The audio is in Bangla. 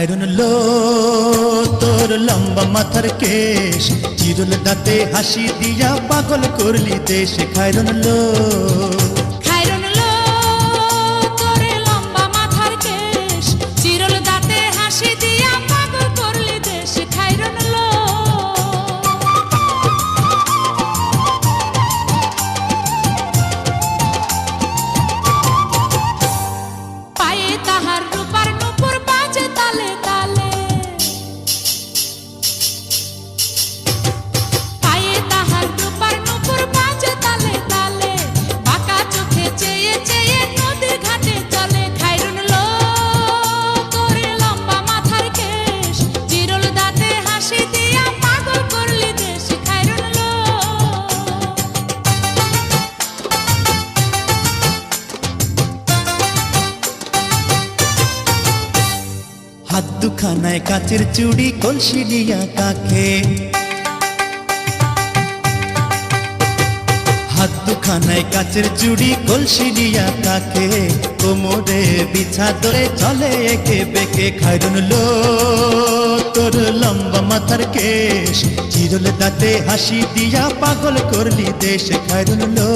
খায়রুন লো তোর লম্বা মাথার কেশ, চিরুল দাঁতে হাসি দিয়া পাগল করলি দেশ। খায়রুন লো খায়রুন লো তোর লম্বা মাথার কেশ, চিরল দাঁতে হাসি দিয়া পাগল করলি দেশ। খায়রুন লো পায়ে তাহার রূপার নূপুর বাজে তালে তালে, পায়ে তাহার রূপার নূপুর বাজে তালে তালে, বাঁকা চোখে চেয়ে চেয়ে নদীর ঘাটে চলে। খায়রুন লো তোর লম্বা মাথার কেশ, চিরল দাঁতে হাসি দিয়া পাগল করলি দেশ। খায়রুন লো হাত দুখানায় কাচের চুড়ি, কলসি নিয়া কাকে, হাত দুখানায় কাচের চুড়ি, কলসি নিয়া কাকে, কোমরে বিছা ধরে চলে একে বেঁকে। খায়রুন লো তোর লম্বা মাথার কেশ, চিরল দাঁতে হাসি দিয়া পাগল করলি দেশ। খায়রুন লো